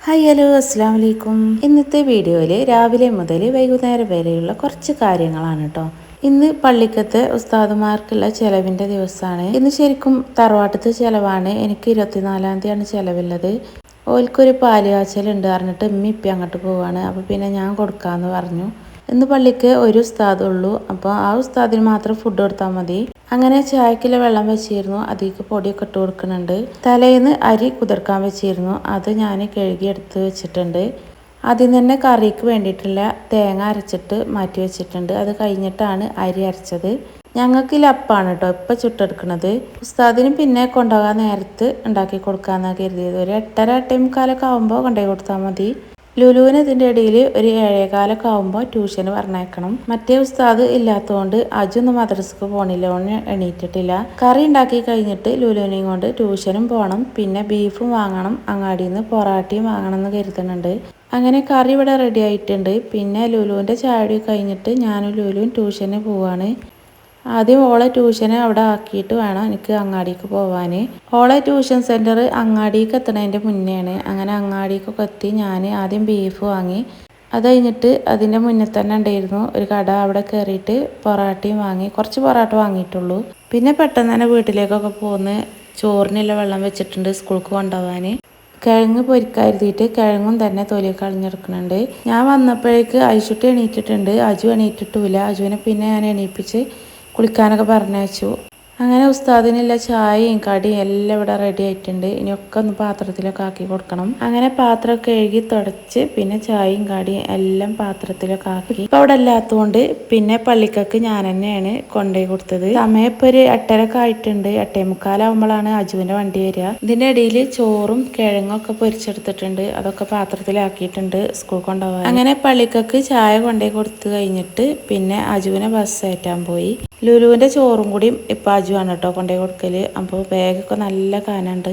Hi hello അസ്സാം വലൈക്കും. ഇന്നത്തെ വീഡിയോയിൽ രാവിലെ മുതൽ വൈകുന്നേരം വരെയുള്ള കുറച്ച് കാര്യങ്ങളാണ് കേട്ടോ. ഇന്ന് പള്ളിക്കത്തെ ഉസ്താദുമാർക്കുള്ള ചിലവിൻ്റെ ദിവസമാണ്. ഇന്ന് ശരിക്കും തറവാട്ടത്തെ ചിലവാണ്. എനിക്ക് 24-ാം തീയതിയാണ് ചിലവുള്ളത്. ഓൽക്കൊരു പാല് കാച്ചലുണ്ട് പറഞ്ഞിട്ട് ഇപ്പി അങ്ങോട്ട് പോവാണ്. അപ്പോൾ പിന്നെ ഞാൻ കൊടുക്കാമെന്ന് പറഞ്ഞു. ഇന്ന് പള്ളിക്ക് ഒരു ഉസ്താദുള്ളൂ. അപ്പോൾ ആ ഉസ്താദിന് മാത്രം ഫുഡ് കൊടുത്താൽ മതി. അങ്ങനെ ചായക്കുള്ള വെള്ളം വെച്ചിരുന്നു. അതിലേക്ക് പൊടിയൊക്കെ ഇട്ട് കൊടുക്കുന്നുണ്ട്. തലേന്ന് അരി കുതിർക്കാൻ വെച്ചിരുന്നു. അത് ഞാൻ കഴുകി എടുത്ത് വെച്ചിട്ടുണ്ട്. ആദ്യം തന്നെ കറിക്ക് വേണ്ടിയിട്ടുള്ള തേങ്ങ അരച്ചിട്ട് മാറ്റി വെച്ചിട്ടുണ്ട്. അത് കഴിഞ്ഞിട്ടാണ് അരി അരച്ചത്. ഞങ്ങൾക്ക് ലപ്പാണ് കേട്ടോ ഇപ്പം ചുട്ടെടുക്കുന്നത്. ഉസ്താദിന് പിന്നെ കൊണ്ടുപോകാൻ നേരത്ത് ഉണ്ടാക്കി കൊടുക്കാമെന്നാണ് കരുതിയത്. ഒരു 8:30 8:45 ആകുമ്പോൾ കൊണ്ടുപോയി കൊടുത്താൽ മതി. ലുലുവിന് ഇതിൻ്റെ ഇടയിൽ ഒരു 7:15 ആകുമ്പോൾ ട്യൂഷന് പറഞ്ഞേക്കണം. മറ്റേ ഉസ്താദ് ഇല്ലാത്തതുകൊണ്ട് അജൊന്നും മദ്രസക്ക് പോണില്ല, ഓന് എണീറ്റിട്ടില്ല. കറി ഉണ്ടാക്കി കഴിഞ്ഞിട്ട് ലുലുവിനെയും കൊണ്ട് ട്യൂഷനും പോകണം. പിന്നെ ബീഫും വാങ്ങണം, അങ്ങാടിയിൽ നിന്ന് പൊറാട്ടയും വാങ്ങണം എന്ന് കരുതുന്നുണ്ട്. അങ്ങനെ കറി ഇവിടെ റെഡി ആയിട്ടുണ്ട്. പിന്നെ ലുലുവിൻ്റെ ചായടി കഴിഞ്ഞിട്ട് ഞാനും ലുലുവും ട്യൂഷന് പോവാണ്. ആദ്യം ഓളെ ട്യൂഷന് അവിടെ ആക്കിയിട്ട് വേണം എനിക്ക് അങ്ങാടിക്ക് പോവാൻ. ഓളെ ട്യൂഷൻ സെൻറ്റർ അങ്ങാടിക്ക് എത്തണതിൻ്റെ മുന്നെയാണ്. അങ്ങനെ അങ്ങാടിക്കൊക്കെ എത്തി ഞാൻ ആദ്യം ബീഫ് വാങ്ങി. അത് കഴിഞ്ഞിട്ട് അതിൻ്റെ മുന്നേ തന്നെ ഉണ്ടായിരുന്നു ഒരു കട. അവിടെ കയറിയിട്ട് പൊറാട്ടയും വാങ്ങി. കുറച്ച് പൊറാട്ട വാങ്ങിയിട്ടുള്ളൂ. പിന്നെ പെട്ടെന്ന് തന്നെ വീട്ടിലേക്കൊക്കെ പോന്ന് ചോറിനുള്ള വെള്ളം വെച്ചിട്ടുണ്ട് സ്കൂൾക്ക് കൊണ്ടുപോകാൻ. കിഴങ്ങ് പൊരിക്കരുതിയിട്ട് കിഴങ്ങും തന്നെ തൊലി കളഞ്ഞെടുക്കുന്നുണ്ട്. ഞാൻ വന്നപ്പോഴേക്ക് ഐശുട്ടി എണീറ്റിട്ടുണ്ട്. അജു എണീറ്റിട്ടില്ല. അജുവിനെ പിന്നെ ഞാൻ എണീപ്പിച്ച് കുളിക്കാനൊക്കെ പറഞ്ഞയച്ചു. അങ്ങനെ ഉസ്താദിനുള്ള ചായയും കടിയും എല്ലാം ഇവിടെ റെഡി ആയിട്ടുണ്ട്. ഇനിയൊക്കെ ഒന്ന് പാത്രത്തിലൊക്കെ ആക്കി കൊടുക്കണം. അങ്ങനെ പാത്രമൊക്കെ കഴുകി തുടച്ച് പിന്നെ ചായയും കടിയും എല്ലാം പാത്രത്തിലൊക്കെ ആക്കി. ഇപ്പം അവിടെ ഇല്ലാത്തതുകൊണ്ട് പിന്നെ പള്ളിക്കൊക്കെ ഞാൻ തന്നെയാണ് കൊണ്ടുപോയി കൊടുത്തത്. സമയം ഇപ്പോൾ ഒരു 8:30 ആയിട്ടുണ്ട്. 8:45 അജുവിൻ്റെ വണ്ടി വരിക. ഇതിൻ്റെ ഇടയിൽ ചോറും കിഴങ്ങൊക്കെ പൊരിച്ചെടുത്തിട്ടുണ്ട്. അതൊക്കെ പാത്രത്തിലാക്കിയിട്ടുണ്ട് സ്കൂൾ കൊണ്ടുപോകാൻ. അങ്ങനെ പള്ളിക്കൊക്കെ ചായ കൊണ്ടുപോയി കൊടുത്തു കഴിഞ്ഞിട്ട് പിന്നെ അജുവിനെ ബസ് കയറ്റാൻ പോയി. ലുലുവിൻ്റെ ചോറും കൂടിയും ഇപ്പം അജുവാണ് കേട്ടോ കൊണ്ടുപോയി കൊടുക്കൽ. അപ്പോൾ ബാഗൊക്കെ നല്ല കാനുണ്ട്.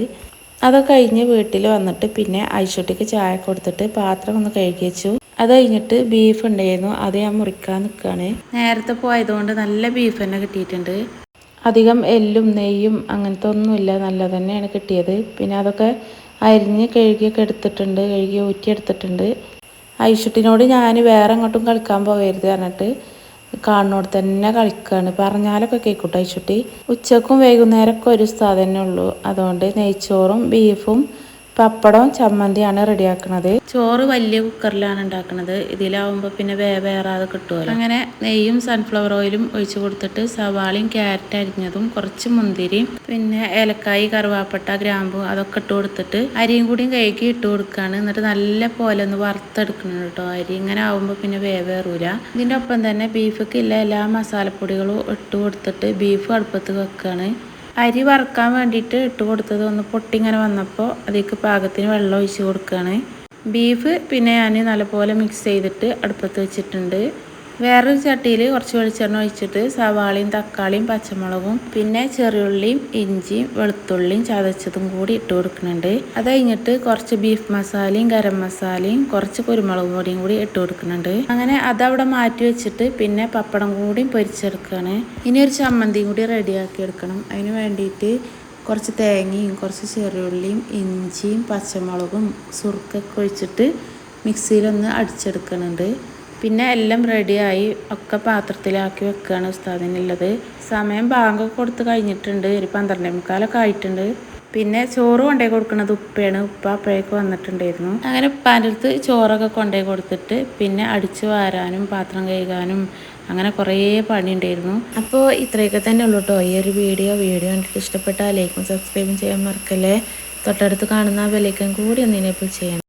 അതൊക്കെ കഴിഞ്ഞ് വീട്ടിൽ വന്നിട്ട് പിന്നെ ഐശുട്ടിക്ക് ചായ കൊടുത്തിട്ട് പാത്രം ഒന്ന് കഴുകി വെച്ചു. അത് കഴിഞ്ഞിട്ട് ബീഫ് ഉണ്ടായിരുന്നു. അത് ഞാൻ മുറിക്കാൻ നിൽക്കുകയാണ്. നേരത്തെ പോയതുകൊണ്ട് നല്ല ബീഫ് തന്നെ കിട്ടിയിട്ടുണ്ട്. അധികം എല്ലും നെയ്യും അങ്ങനത്തെ ഒന്നുമില്ല, നല്ല തന്നെയാണ് കിട്ടിയത്. പിന്നെ അതൊക്കെ അരിഞ്ഞ് കഴുകിയൊക്കെ എടുത്തിട്ടുണ്ട്, കഴുകി ഊറ്റിയെടുത്തിട്ടുണ്ട്. ഐശുട്ടിനോട് ഞാൻ വേറെ എങ്ങോട്ടും കളിക്കാൻ പോകരുത് പറഞ്ഞിട്ട് കാണുന്നോട് തന്നെ കളിക്കുകയാണ്. പറഞ്ഞാലൊക്കെ കേൾക്കൂട്ടോ ഐശുട്ടി. ഉച്ചക്കും വൈകുന്നേരമൊക്കെ ഒരു ഉസ്താദ് തന്നെ ഉള്ളൂ. അതുകൊണ്ട് നെയ്ച്ചോറും ബീഫും പപ്പടവും ചമ്മന്തിയാണ് റെഡിയാക്കുന്നത്. ചോറ് വലിയ കുക്കറിലാണ് ഉണ്ടാക്കുന്നത്. ഇതിലാവുമ്പോൾ പിന്നെ വേറാതെ കിട്ടുമല്ലോ. അങ്ങനെ നെയ്യും സൺഫ്ലവർ ഓയിലും ഒഴിച്ച് കൊടുത്തിട്ട് സവാളയും ക്യാരറ്റ് അരിഞ്ഞതും കുറച്ച് മുന്തിരിയും പിന്നെ ഏലക്കായി കറുവാപ്പട്ട ഗ്രാമ്പു അതൊക്കെ ഇട്ട് കൊടുത്തിട്ട് അരിയും കൂടിയും കഴുകി ഇട്ട് കൊടുക്കുകയാണ്. എന്നിട്ട് നല്ല പോലെ ഒന്ന് വറുത്തെടുക്കണം കേട്ടോ. അരി ഇങ്ങനെ ആവുമ്പോൾ പിന്നെ വേറൂല. ഇതിൻ്റെ ഒപ്പം തന്നെ ബീഫിലുള്ള എല്ലാ മസാലപ്പൊടികളും ഇട്ട് കൊടുത്തിട്ട് ബീഫ് അടുപ്പത്ത് വെക്കുകയാണ്. അരി വറുക്കാൻ വേണ്ടിയിട്ട് ഇട്ട് കൊടുത്തത് ഒന്ന് പൊട്ടിങ്ങനെ വന്നപ്പോൾ അതിലേക്ക് പാകത്തിന് വെള്ളം ഒഴിച്ച് കൊടുക്കുകയാണ്. ബീഫ് പിന്നെ ഞാൻ നല്ലപോലെ മിക്സ് ചെയ്തിട്ട് അടുപ്പത്ത് വെച്ചിട്ടുണ്ട്. വേറൊരു ചട്ടിയിൽ കുറച്ച് വെളിച്ചെണ്ണ ഒഴിച്ചിട്ട് സവാളയും തക്കാളിയും പച്ചമുളകും പിന്നെ ചെറിയുള്ളിയും ഇഞ്ചിയും വെളുത്തുള്ളിയും ചതച്ചതും കൂടി ഇട്ട് കൊടുക്കുന്നുണ്ട്. അത് കഴിഞ്ഞിട്ട് കുറച്ച് ബീഫ് മസാലയും ഗരം മസാലയും കുറച്ച് കുരുമുളക് പൊടിയും കൂടി ഇട്ട് കൊടുക്കുന്നുണ്ട്. അങ്ങനെ അതവിടെ മാറ്റി വെച്ചിട്ട് പിന്നെ പപ്പടം കൂടി പൊരിച്ചെടുക്കുകയാണ്. ഇനി ഒരു ചമ്മന്തിയും കൂടി റെഡിയാക്കി എടുക്കണം. അതിന് വേണ്ടിയിട്ട് കുറച്ച് തേങ്ങയും കുറച്ച് ചെറിയുള്ളിയും ഇഞ്ചിയും പച്ചമുളകും സുർക്കൊക്കെ ഒഴിച്ചിട്ട് മിക്സിയിലൊന്ന് അടിച്ചെടുക്കുന്നുണ്ട്. പിന്നെ എല്ലാം റെഡിയായി ഒക്കെ പാത്രത്തിലാക്കി വെക്കുകയാണ് ഉസ്താദിനുള്ളത്. സമയം ബാങ്കൊക്കെ കൊടുത്ത് കഴിഞ്ഞിട്ടുണ്ട്. ഒരു 12:45 ആയിട്ടുണ്ട്. പിന്നെ ചോറ് കൊണ്ടുപോയി കൊടുക്കുന്നത് ഉപ്പയാണ്. ഉപ്പ അപ്പോഴേക്ക് വന്നിട്ടുണ്ടായിരുന്നു. അങ്ങനെ ഉപ്പാൻ്റെ അടുത്ത് ചോറൊക്കെ കൊണ്ടുപോയി കൊടുത്തിട്ട് പിന്നെ അടിച്ചു വാരാനും പാത്രം കഴുകാനും അങ്ങനെ കുറേ പണി ഉണ്ടായിരുന്നു. അപ്പോൾ ഇത്രയൊക്കെ തന്നെ ഉള്ളൂ കേട്ടോ ഈ ഒരു വീഡിയോ കണ്ടിട്ട് ഇഷ്ടപ്പെട്ടാൽ ലൈക്കും സബ്സ്ക്രൈബും ചെയ്യാൻ മറക്കല്ലേ. തൊട്ടടുത്ത് കാണുന്ന ബെല്ലൈക്കൺ കൂടി ഒന്ന് എനേബിൾ ചെയ്യണം.